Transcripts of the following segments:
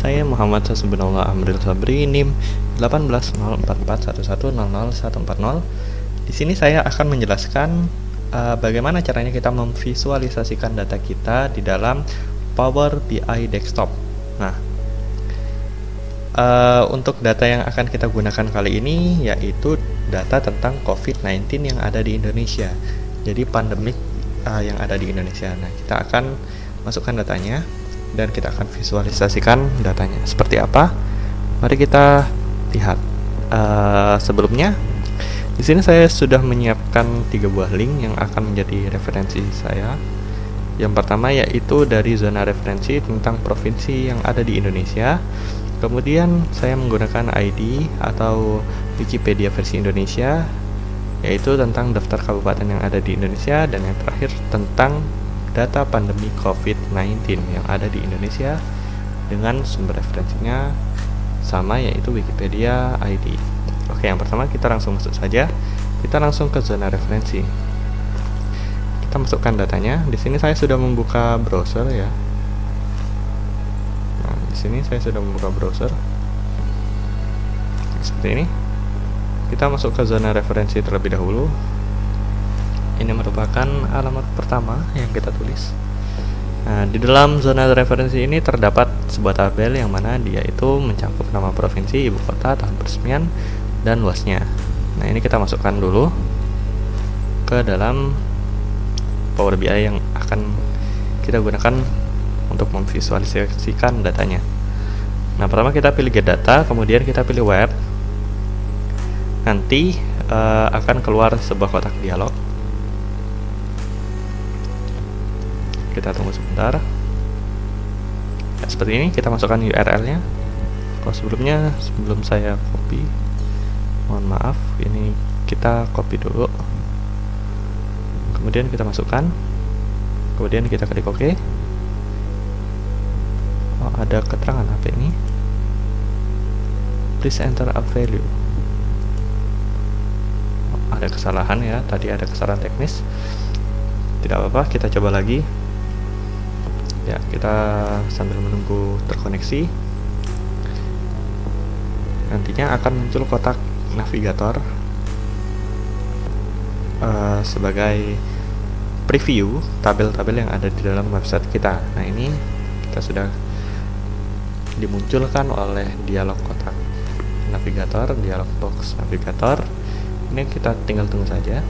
saya Muhammad Hasbunallah Amril Sabri, NIM 180441100140. Di sini saya akan menjelaskan bagaimana caranya kita memvisualisasikan data kita di dalam Power BI Desktop. Nah, untuk data yang akan kita gunakan kali ini yaitu data tentang COVID-19 yang ada di Indonesia. Jadi pandemik yang ada di Indonesia. Nah, kita akan masukkan datanya dan kita akan visualisasikan datanya seperti apa. Mari kita lihat. Sebelumnya, di sini saya sudah menyiapkan 3 buah link yang akan menjadi referensi saya. Yang pertama yaitu dari zona referensi tentang provinsi yang ada di Indonesia. Kemudian saya menggunakan ID atau Wikipedia versi Indonesia, yaitu tentang daftar kabupaten yang ada di Indonesia, dan yang terakhir tentang data pandemi COVID-19 yang ada di Indonesia dengan sumber referensinya sama, yaitu Wikipedia ID. Oke, yang pertama kita langsung masuk saja. Kita langsung ke zona referensi. Kita masukkan datanya. Di sini saya sudah membuka browser ya. Nah, di sini saya sudah membuka browser. Seperti ini. Kita masuk ke zona referensi terlebih dahulu. Ini merupakan alamat pertama yang kita tulis. Nah, di dalam zona referensi ini terdapat sebuah tabel yang mana dia itu mencakup nama provinsi, ibu kota, tahun peresmian, dan luasnya. Nah, ini kita masukkan dulu ke dalam Power BI yang akan kita gunakan untuk memvisualisasikan datanya. Nah, pertama kita pilih get data, kemudian kita pilih web. Nanti akan keluar sebuah kotak dialog. Kita tunggu sebentar. Ya, seperti ini, kita masukkan URL-nya. Kalau sebelum saya copy, mohon maaf, ini kita copy dulu. Kemudian kita masukkan. Kemudian kita klik OK. Oh, ada keterangan apa ini? Please enter a value. Oh, ada kesalahan ya, tadi ada kesalahan teknis. Tidak apa-apa, kita coba lagi. Ya, kita sambil menunggu terkoneksi. Nantinya akan muncul kotak navigator sebagai preview tabel-tabel yang ada di dalam website kita. Nah, ini kita sudah dimunculkan oleh dialog kotak navigator, dialog box navigator. Ini kita tinggal tunggu saja.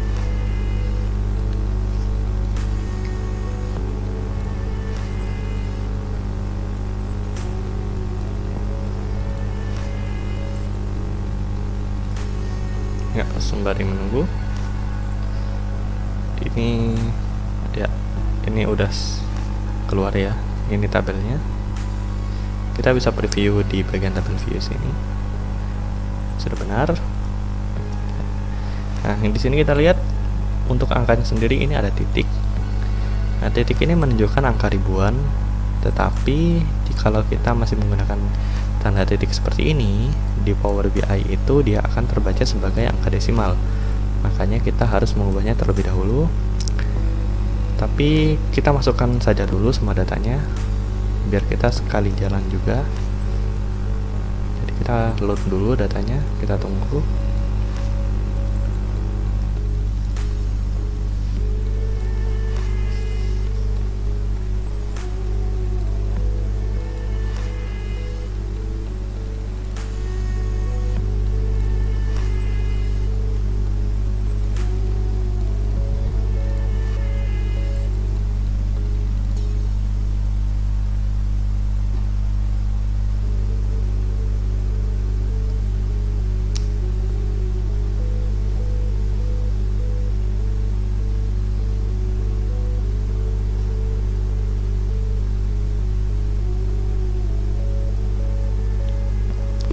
Ya, sembari menunggu. Ini udah keluar ya. Ini tabelnya. Kita bisa preview di bagian tabel view sini. Sudah benar. Nah, di sini kita lihat untuk angkanya sendiri ini ada titik. Nah, titik ini menunjukkan angka ribuan. Tetapi kalau kita masih menggunakan tanda titik seperti ini di Power BI itu dia akan terbaca sebagai angka desimal. Makanya kita harus mengubahnya terlebih dahulu. Tapi kita masukkan saja dulu semua datanya biar kita sekali jalan juga. Jadi kita load dulu datanya, kita tunggu.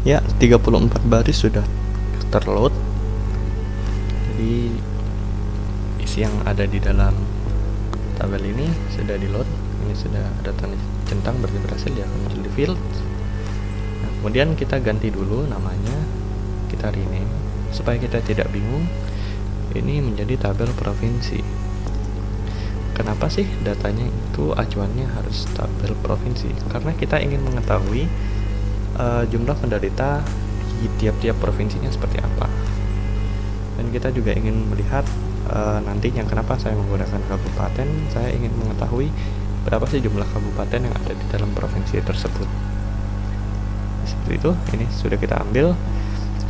Ya, 34 baris sudah terload. Jadi isi yang ada di dalam tabel ini sudah di load. Ini sudah ada tanda centang berarti berhasil, dia akan muncul di field. Nah, kemudian kita ganti dulu namanya, kita rename supaya kita tidak bingung. Ini menjadi tabel provinsi. Kenapa sih datanya itu acuannya harus tabel provinsi? Karena kita ingin mengetahui jumlah penderita di tiap-tiap provinsinya seperti apa. Dan kita juga ingin melihat nantinya kenapa saya menggunakan kabupaten. Saya ingin mengetahui berapa sih jumlah kabupaten yang ada di dalam provinsi tersebut. Seperti itu, ini sudah kita ambil.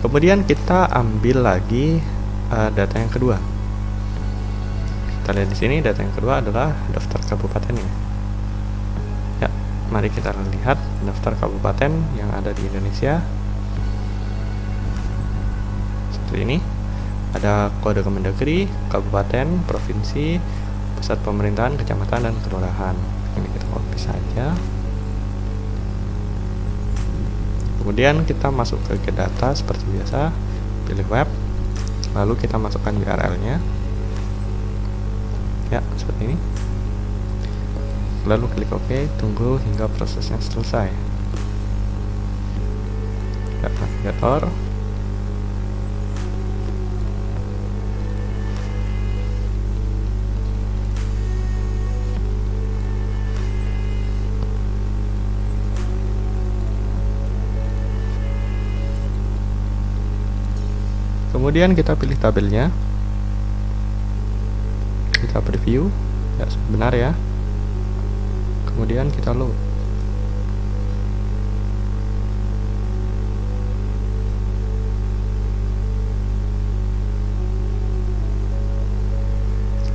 Kemudian kita ambil lagi data yang kedua. Kita lihat di sini, data yang kedua adalah daftar kabupatennya. Ya, mari kita lihat daftar kabupaten yang ada di Indonesia. Seperti ini. Ada kode Kemendagri, kabupaten, provinsi, pusat pemerintahan, kecamatan, dan kelurahan. Ini kita copy saja. Kemudian kita masuk ke get data seperti biasa, pilih web, lalu kita masukkan URL-nya. Ya, seperti ini. Lalu klik OK, tunggu hingga prosesnya selesai. Ya, navigator. Kemudian kita pilih tabelnya, kita preview, ya benar ya. Kemudian kita load.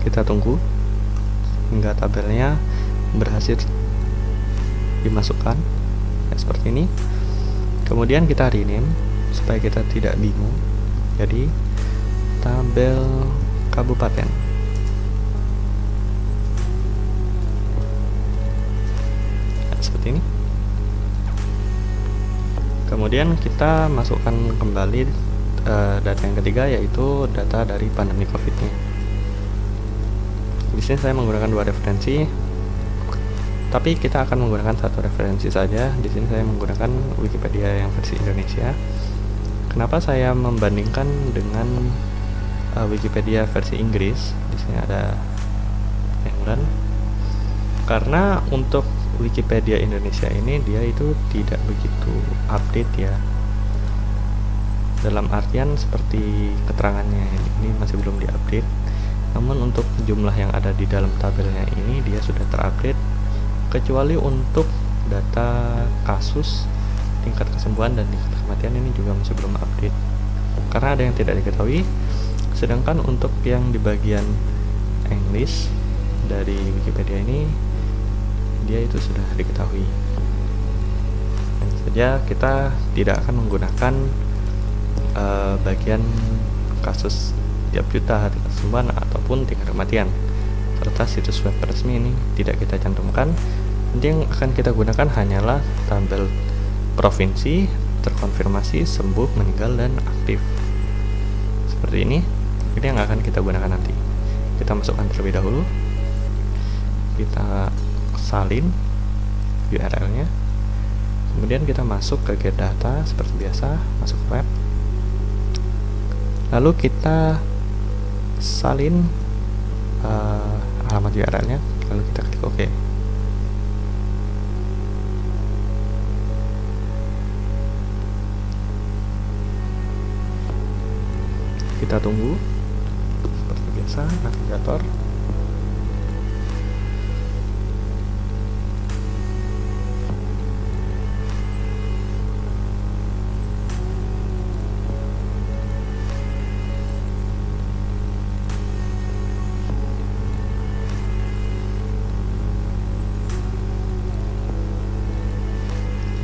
Kita tunggu hingga tabelnya berhasil dimasukkan, ya, seperti ini. Kemudian kita rename supaya kita tidak bingung. Jadi tabel kabupaten. Nah, seperti ini. Kemudian kita masukkan kembali data yang ketiga, yaitu data dari pandemi COVID-nya. Di sini saya menggunakan 2 referensi, tapi kita akan menggunakan 1 referensi saja. Di sini saya menggunakan Wikipedia yang versi Indonesia. Kenapa saya membandingkan dengan Wikipedia versi Inggris? Di sini ada England. Karena untuk Wikipedia Indonesia ini dia itu tidak begitu update ya. Dalam artian seperti keterangannya ini masih belum diupdate. Namun untuk jumlah yang ada di dalam tabelnya ini dia sudah terupdate, kecuali untuk data kasus, tingkat kesembuhan, dan tingkat kematian ini juga masih belum update karena ada yang tidak diketahui. Sedangkan untuk yang di bagian English dari Wikipedia ini dia itu sudah diketahui. Dan saja kita tidak akan menggunakan bagian kasus tiap juta, tingkat kesembuhan ataupun tingkat kematian, serta situs web resmi ini tidak kita cantumkan. Nanti yang akan kita gunakan hanyalah tabel provinsi, terkonfirmasi, sembuh, meninggal, dan aktif. Seperti ini yang akan kita gunakan nanti. Kita masukkan terlebih dahulu, kita salin URL-nya, kemudian kita masuk ke get data seperti biasa, masuk web, lalu kita salin alamat URL-nya, lalu kita klik OK. Kita tunggu seperti biasa, navigator.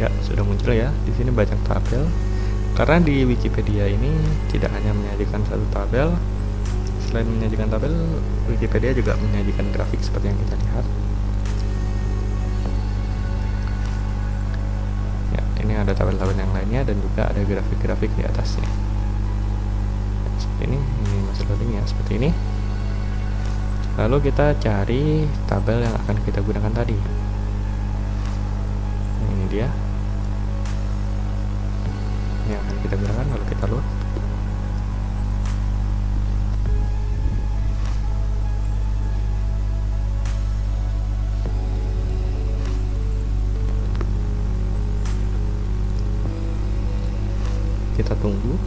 Ya, sudah muncul ya. Di sini banyak tabel. Karena di Wikipedia ini tidak hanya menyajikan satu tabel, selain menyajikan tabel, Wikipedia juga menyajikan grafik seperti yang kita lihat. Ya, ini ada tabel-tabel yang lainnya dan juga ada grafik-grafik di atasnya. Seperti ini masih loading ya, seperti ini. Lalu kita cari tabel yang akan kita gunakan tadi. Nah, ini dia yang akan kita gunakan, lalu kita load. Kita tunggu.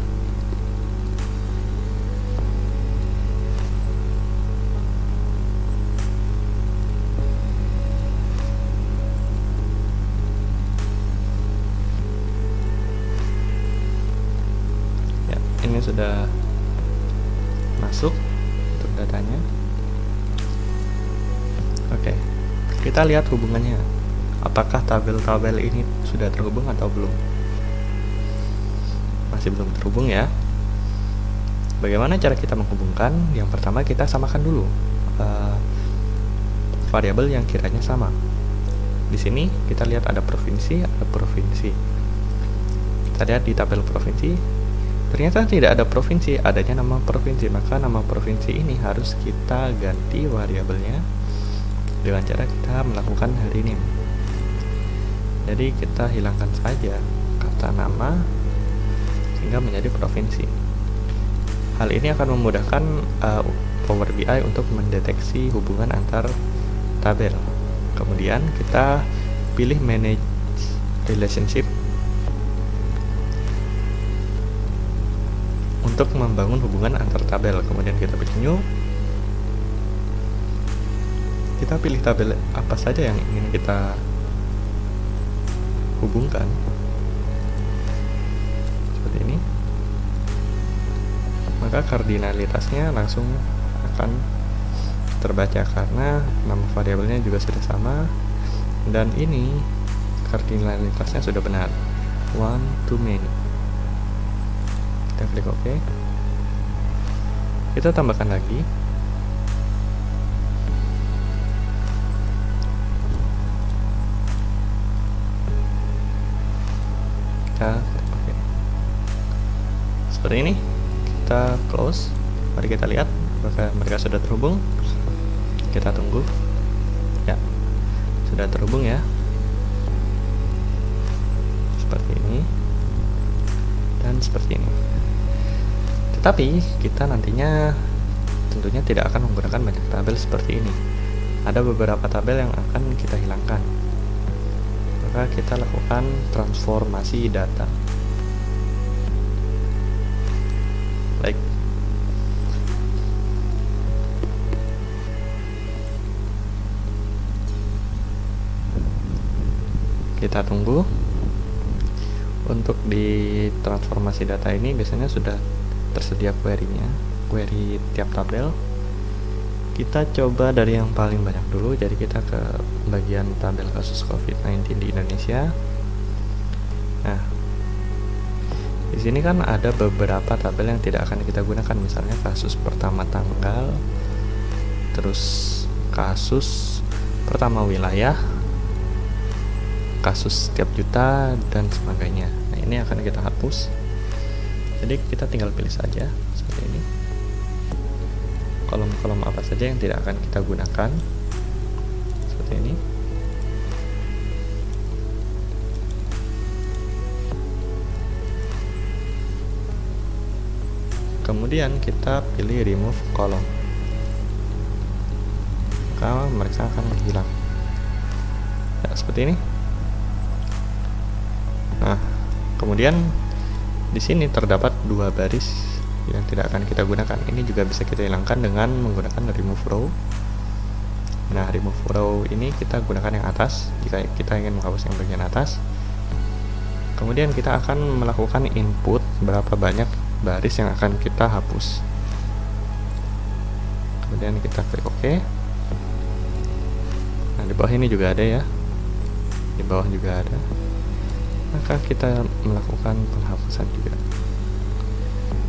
Ya, ini sudah masuk untuk datanya. Oke, kita lihat hubungannya. Apakah tabel-tabel ini sudah terhubung atau belum? Masih belum terhubung ya. Bagaimana cara kita menghubungkan? Yang pertama kita samakan dulu variabel yang kiranya sama. Di sini kita lihat ada provinsi, ada provinsi. Kita lihat di tabel provinsi, ternyata tidak ada provinsi, adanya nama provinsi. Maka nama provinsi ini harus kita ganti variabelnya dengan cara kita melakukan rename. Jadi kita hilangkan saja kata nama sehingga menjadi provinsi. Hal ini akan memudahkan Power BI untuk mendeteksi hubungan antar tabel. Kemudian kita pilih manage relationship untuk membangun hubungan antar tabel. Kemudian kita pilih new. Kita pilih tabel apa saja yang ingin kita hubungkan, seperti ini. Maka kardinalitasnya langsung akan terbaca karena nama variabelnya juga sudah sama, dan ini kardinalitasnya sudah benar, one to many. Kita klik OK. Kita tambahkan lagi. Oke. Seperti ini. Kita close. Mari kita lihat apakah mereka sudah terhubung. Kita tunggu. Ya, sudah terhubung ya. Seperti ini dan seperti ini. Tetapi kita nantinya tentunya tidak akan menggunakan banyak tabel seperti ini. Ada beberapa tabel yang akan kita hilangkan. Maka kita lakukan transformasi data. Baik. Kita tunggu. Untuk di transformasi data ini biasanya sudah tersedia query-nya, query tiap tabel. Kita coba dari yang paling banyak dulu. Jadi kita ke bagian tabel kasus COVID-19 di Indonesia. Nah, di sini kan ada beberapa tabel yang tidak akan kita gunakan, misalnya kasus pertama tanggal, terus kasus pertama wilayah, kasus setiap juta, dan sebagainya. Nah, ini akan kita hapus. Jadi kita tinggal pilih saja seperti ini. Kolom-kolom apa saja yang tidak akan kita gunakan, seperti ini. Kemudian kita pilih remove column, maka mereka akan hilang. Ya, seperti ini. Nah, kemudian di sini terdapat dua baris yang tidak akan kita gunakan. Ini juga bisa kita hilangkan dengan menggunakan remove row. Nah, remove row ini kita gunakan yang atas jika kita ingin menghapus yang bagian atas. Kemudian kita akan melakukan input berapa banyak baris yang akan kita hapus. Kemudian kita klik OK. Nah, di bawah ini juga ada ya. Di bawah juga ada. Maka kita melakukan penghapusan juga.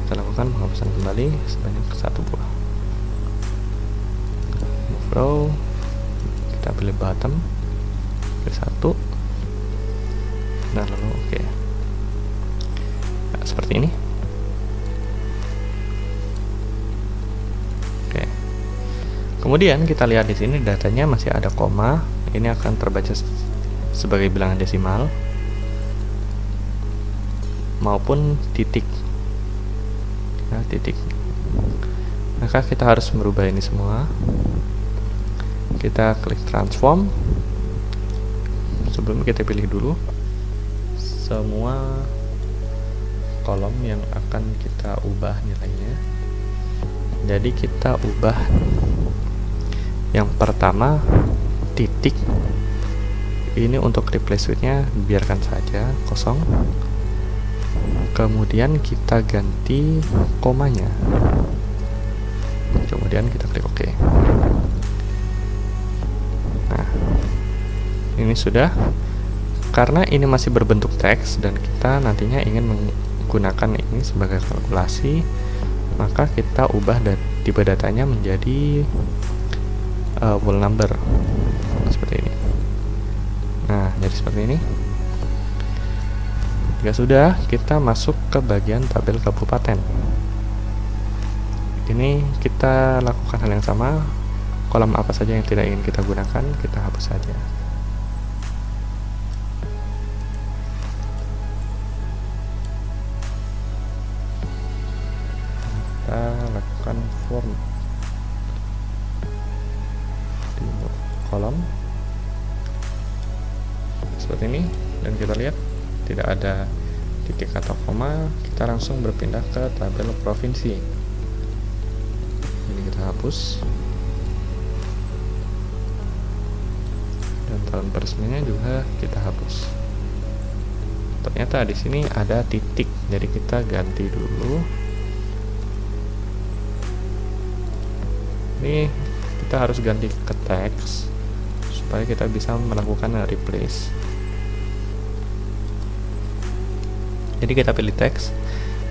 Kita lakukan penghapusan kembali sebanyak 1 buah. Move row, kita pilih bottom, pilih 1, dan lalu OK. Nah, seperti ini. Oke. Kemudian kita lihat di sini datanya masih ada koma. Ini akan terbaca sebagai bilangan desimal maupun titik. Nah, titik. Maka kita harus merubah ini semua. Kita klik transform. Sebelum kita pilih dulu semua kolom yang akan kita ubah nilainya. Jadi kita ubah yang pertama titik ini, untuk replace with-nya biarkan saja kosong. Kemudian kita ganti komanya, kemudian kita klik OK. Nah, ini sudah. Karena ini masih berbentuk teks dan kita nantinya ingin menggunakan ini sebagai kalkulasi, maka kita ubah tipe datanya menjadi whole number seperti ini. Nah, jadi seperti ini. Jika sudah, kita masuk ke bagian tabel kabupaten. Ini kita lakukan hal yang sama. Kolom apa saja yang tidak ingin kita gunakan, kita hapus saja. Kita lakukan form di kolom seperti ini, dan kita lihat tidak ada titik atau koma. Kita langsung berpindah ke tabel provinsi. Ini kita hapus, dan tahun peresmiannya juga kita hapus. Ternyata di sini ada titik, jadi kita ganti dulu. Ini kita harus ganti ke teks supaya kita bisa melakukan replace. Jadi kita pilih teks,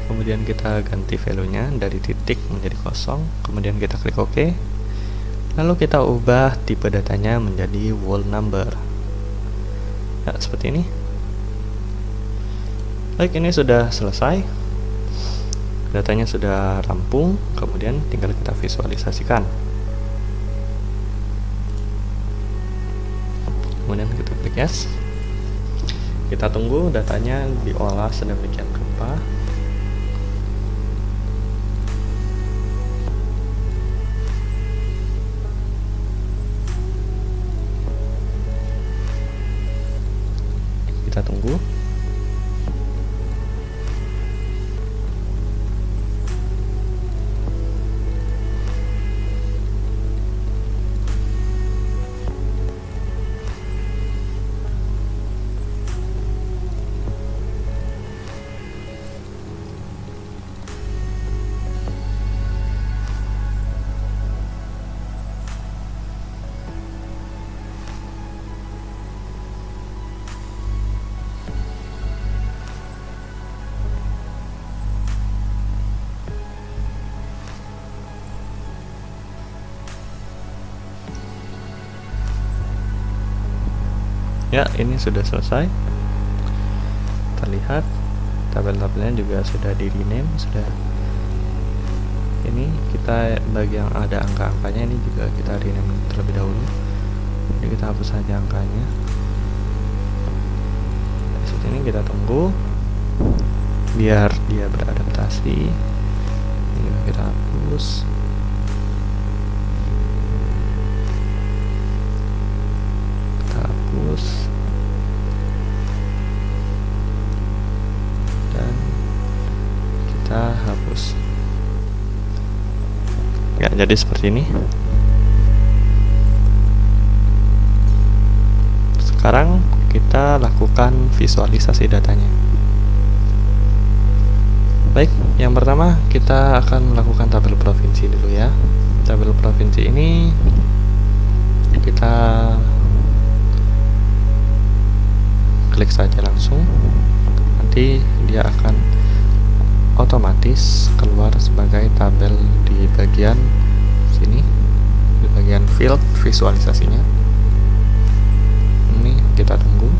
kemudian kita ganti value-nya dari titik menjadi kosong, kemudian kita klik OK. Lalu kita ubah tipe datanya menjadi whole number. Nah, seperti ini. Baik, ini sudah selesai. Datanya sudah rampung, kemudian tinggal kita visualisasikan. Kemudian kita klik yes. Kita tunggu datanya diolah sedemikian rupa. Kita tunggu. Ya, ini sudah selesai. Kita lihat tabel-tabelnya juga sudah di rename, sudah. Ini kita bagi yang ada angka-angkanya ini juga kita rename terlebih dahulu. Jadi kita hapus saja angkanya. Di sini kita tunggu biar dia beradaptasi. Ini kita hapus. Dan kita hapus. Ya, jadi seperti ini. Sekarang kita lakukan visualisasi datanya. Baik, yang pertama kita akan melakukan tabel provinsi dulu ya. Tabel provinsi ini kita klik saja langsung, nanti dia akan otomatis keluar sebagai tabel di bagian sini, di bagian field visualisasinya. Ini kita tunggu.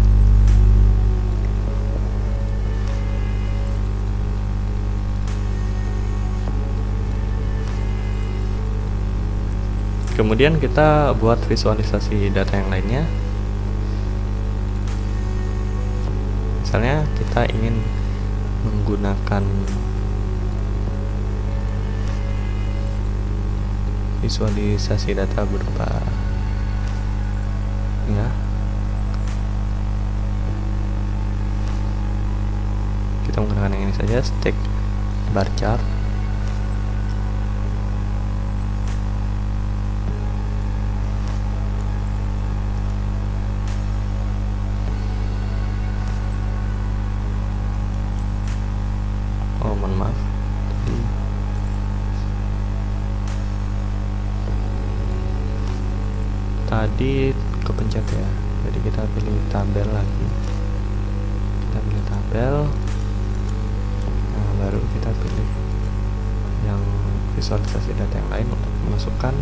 Kemudian kita buat visualisasi data yang lainnya. Misalnya kita ingin menggunakan visualisasi data berupa ya, kita kita menggunakan yang ini saja, stack bar chart. Oh, mohon maaf, tadi kepencet ya, jadi kita pilih tabel lagi, kita pilih tabel, nah baru kita pilih yang visualisasi data yang lain untuk memasukkan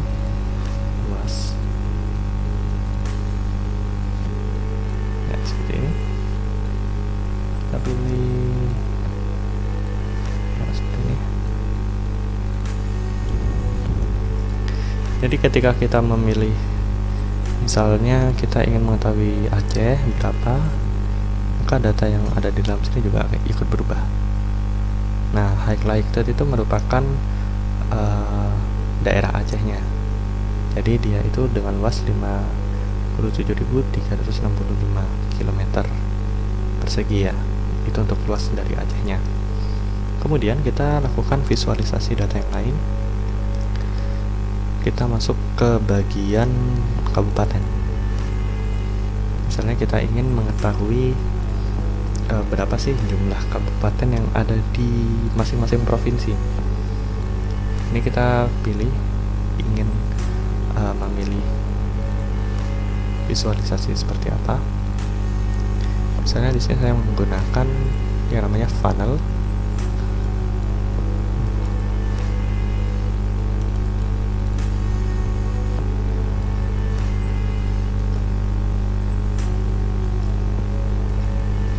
luas. Ya, seperti ini kita pilih seperti ini. Jadi ketika kita memilih, misalnya kita ingin mengetahui Aceh berapa, maka data yang ada di dalam sini juga ikut berubah. Nah, highlighted itu merupakan daerah Acehnya. Jadi dia itu dengan luas 57.365 km persegi ya. Itu untuk luas dari Acehnya. Kemudian kita lakukan visualisasi data yang lain. Kita masuk ke bagian kabupaten. Misalnya kita ingin mengetahui berapa sih jumlah kabupaten yang ada di masing-masing provinsi. Ini kita pilih ingin memilih visualisasi seperti apa. Misalnya di sini saya menggunakan yang namanya funnel.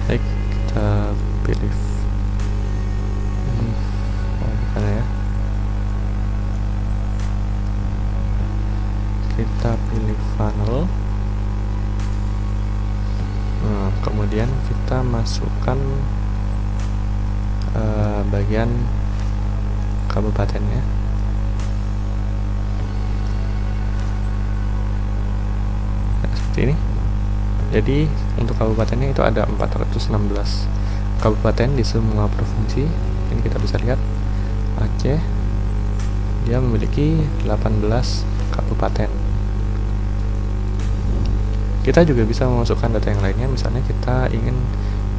Baik, kita pilih bukan ya. Kita pilih funnel. Nah, kemudian kita masukkan bagian kabupatennya. Nah, seperti ini. Jadi untuk kabupatennya itu ada 416 kabupaten di semua provinsi. Ini kita bisa lihat Aceh, dia memiliki 18 kabupaten. Kita juga bisa memasukkan data yang lainnya. Misalnya kita ingin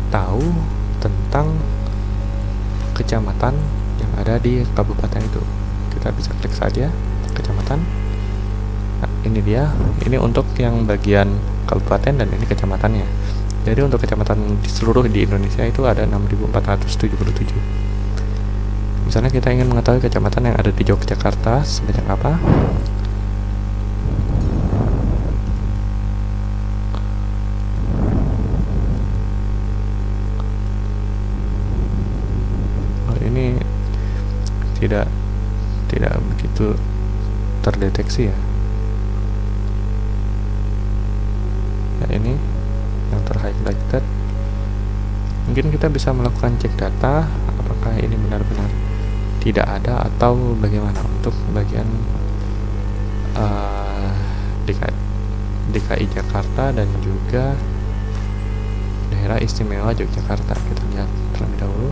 tahu tentang kecamatan yang ada di kabupaten itu, kita bisa klik saja kecamatan. Nah, ini dia, ini untuk yang bagian kabupaten dan ini kecamatannya. Jadi untuk kecamatan di seluruh di Indonesia itu ada 6.477. Misalnya kita ingin mengetahui kecamatan yang ada di Yogyakarta sebanyak apa. Oh, ini tidak begitu terdeteksi ya. Nah, ini yang terhighlighted. Mungkin kita bisa melakukan cek data apakah ini benar-benar tidak ada atau bagaimana untuk bagian DKI Jakarta dan juga daerah istimewa Yogyakarta. Kita lihat terlebih dahulu.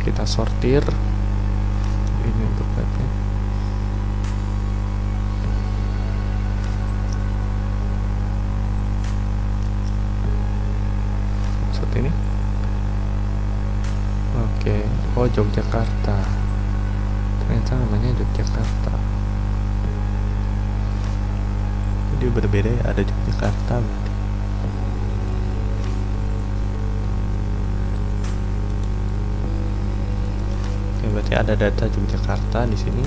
Kita sortir ini untuk webnya. Seperti ini. Oke, oh Yogyakarta, ternyata namanya Yogyakarta. Jadi berbeda ya, ada Yogyakarta berarti. Berarti ada data Yogyakarta di sini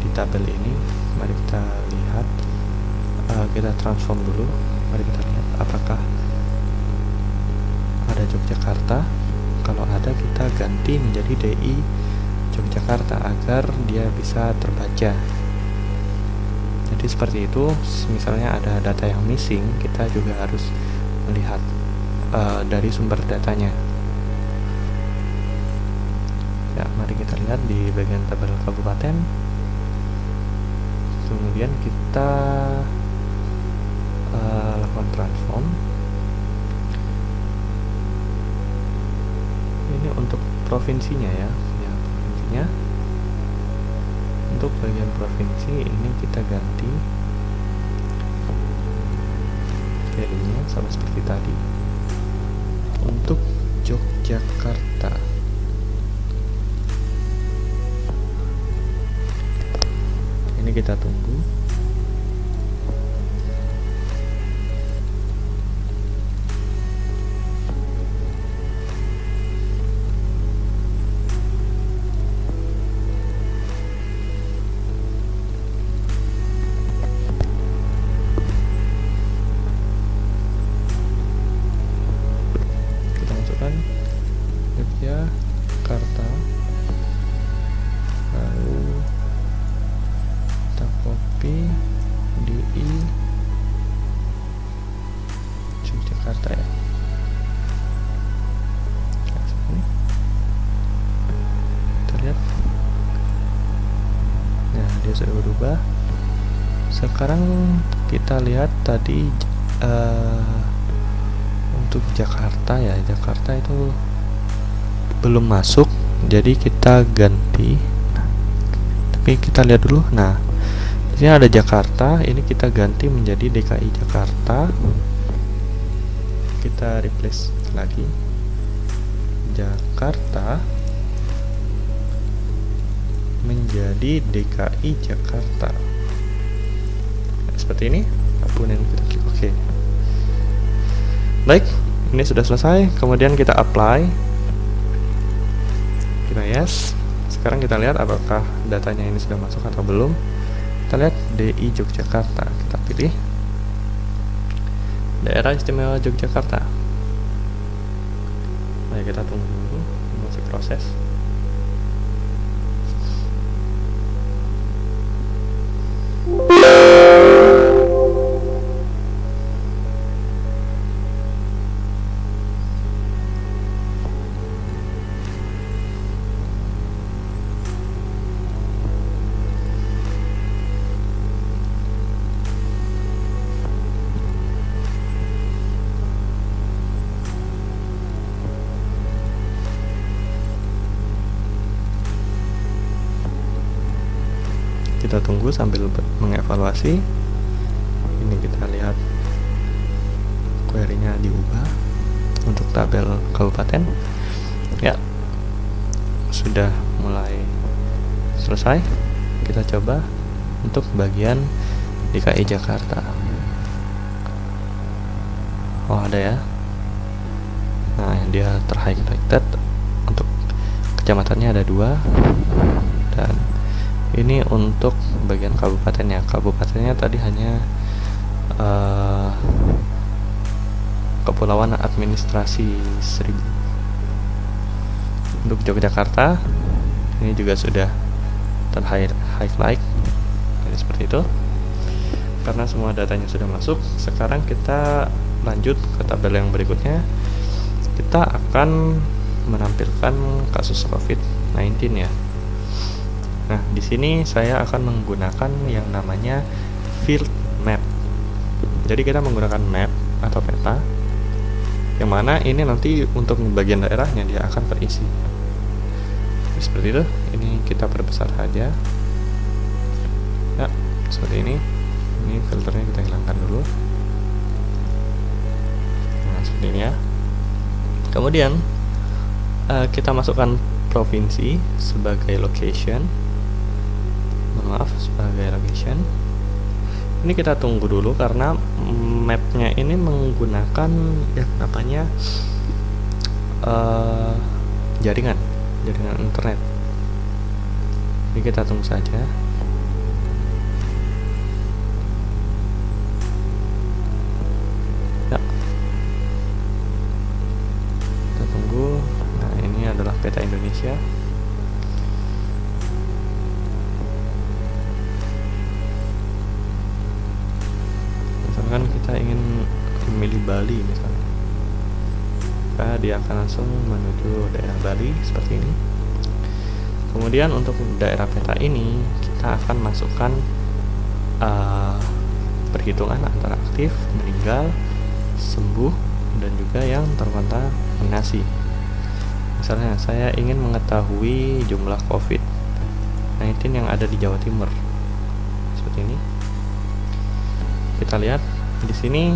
di tabel ini. Mari kita lihat, kita transform dulu. Mari kita lihat apakah ada Yogyakarta. Kalau ada, kita ganti menjadi DI Yogyakarta agar dia bisa terbaca. Jadi seperti itu. Misalnya ada data yang missing, kita juga harus melihat dari sumber datanya. Ya, mari kita lihat di bagian tabel kabupaten. Kemudian kita lakukan transform. Ini untuk provinsinya ya, provinsinya. Untuk bagian provinsi ini kita ganti value-nya sama seperti tadi. Untuk Yogyakarta, ini kita tunggu. Yogyakarta, lalu kita copy DI Yogyakarta ya. Kita lihat, nah dia sudah berubah. Sekarang kita lihat tadi untuk Jakarta ya, Jakarta itu belum masuk, jadi kita ganti. Tapi kita lihat dulu. Nah, di sini ada Jakarta, ini kita ganti menjadi DKI Jakarta. Kita replace lagi Jakarta menjadi DKI Jakarta. Nah, seperti ini. Kemudian kita klik OK. Baik, ini sudah selesai. Kemudian kita apply. Kita yes. Sekarang kita lihat apakah datanya ini sudah masuk atau belum. Kita lihat DI Yogyakarta. Kita pilih Daerah Istimewa Yogyakarta. Nah, kita tunggu dulu, masih proses. Kita tunggu sambil mengevaluasi. Ini kita lihat query-nya diubah untuk tabel kabupaten. Ya, sudah mulai selesai. Kita coba untuk bagian DKI Jakarta. Oh, ada ya. Nah, dia terhighlighted. Untuk kecamatannya ada 2. Dan ini untuk bagian kabupatennya. Kabupatennya tadi hanya Kepulauan Administrasi Seribu. Untuk Yogyakarta ini juga sudah terhighlight. Jadi seperti itu. Karena semua datanya sudah masuk, sekarang kita lanjut ke tabel yang berikutnya. Kita akan menampilkan kasus COVID-19 ya. Nah, di sini saya akan menggunakan yang namanya field map. Jadi kita menggunakan map atau peta, yang mana ini nanti untuk bagian daerahnya dia akan terisi. Seperti itu. Ini kita perbesar saja. Ya, seperti ini. Ini filternya kita hilangkan dulu. Nah, seperti ini ya. Kemudian kita masukkan provinsi sebagai location. Maaf, sebagai location. Ini kita tunggu dulu karena mapnya ini menggunakan yang namanya jaringan internet. Ini kita tunggu saja. Ya, kita tunggu. Nah, ini adalah peta Indonesia. Bali misalnya, maka dia akan langsung menuju daerah Bali seperti ini. Kemudian untuk daerah peta ini kita akan masukkan perhitungan antara aktif, meninggal, sembuh, dan juga yang terkontaminasi. Misalnya saya ingin mengetahui jumlah COVID-19 yang ada di Jawa Timur. Seperti ini. Kita lihat di sini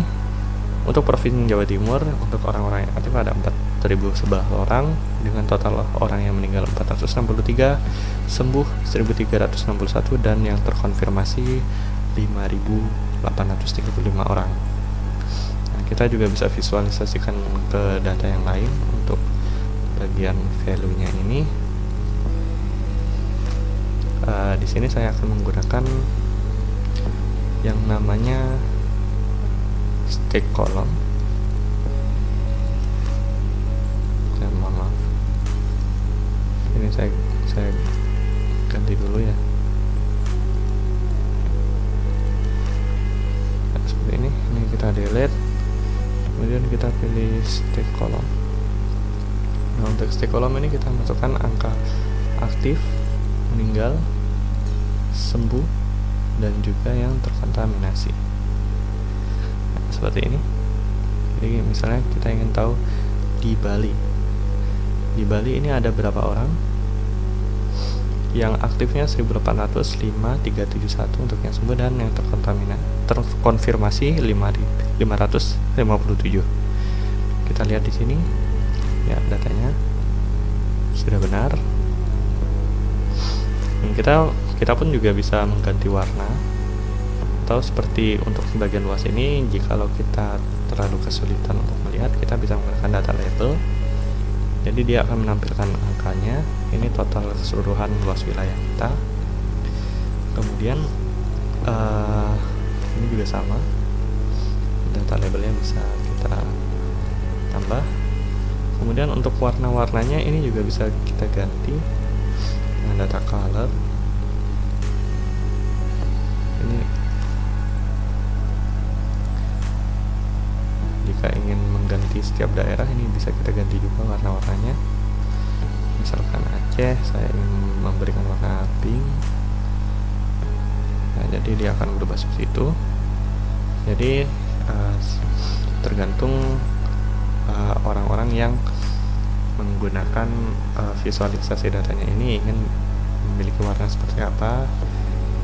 untuk Provinsi Jawa Timur, untuk orang-orang yang aktif ada 4.011 orang dengan total orang yang meninggal 463, sembuh 1.361, dan yang terkonfirmasi 5.835 orang. Nah, kita juga bisa visualisasikan ke data yang lain untuk bagian value-nya ini. Di sini saya akan menggunakan yang namanya stake column. Mohon maaf, ini saya ganti dulu ya. Nah, seperti ini kita delete, kemudian kita pilih stake column. Nah, untuk stake column ini kita masukkan angka aktif, meninggal, sembuh, dan juga yang terkontaminasi. Nah, seperti ini. Jadi misalnya kita ingin tahu di Bali ini ada berapa orang, yang aktifnya 1.805, 371 untuk yang sembuh, dan yang terkonfirmasi 557. Kita lihat di sini ya, datanya sudah benar. Dan kita pun juga bisa mengganti warna, atau seperti untuk sebagian luas ini, jikalau kita terlalu kesulitan untuk melihat, kita bisa menggunakan data label. Jadi dia akan menampilkan angkanya, ini total keseluruhan luas wilayah kita. Kemudian ini juga sama, data labelnya bisa kita tambah. Kemudian untuk warna-warnanya ini juga bisa kita ganti dengan data color. Ini jika ingin mengganti setiap daerah, ini bisa kita ganti juga warna-warnanya. Misalkan Aceh, saya ingin memberikan warna pink. Nah, jadi dia akan berubah seperti itu. Jadi tergantung orang-orang yang menggunakan visualisasi datanya ini ingin memiliki warna seperti apa,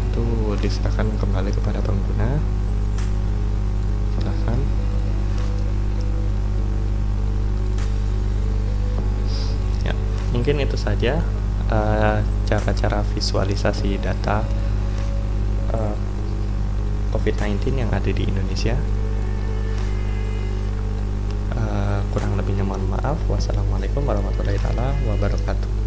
itu diserahkan kembali kepada pengguna. Silahkan. Ya, mungkin itu saja cara-cara visualisasi data COVID-19 yang ada di Indonesia. Kurang lebihnya mohon maaf. Wassalamualaikum warahmatullahi wabarakatuh.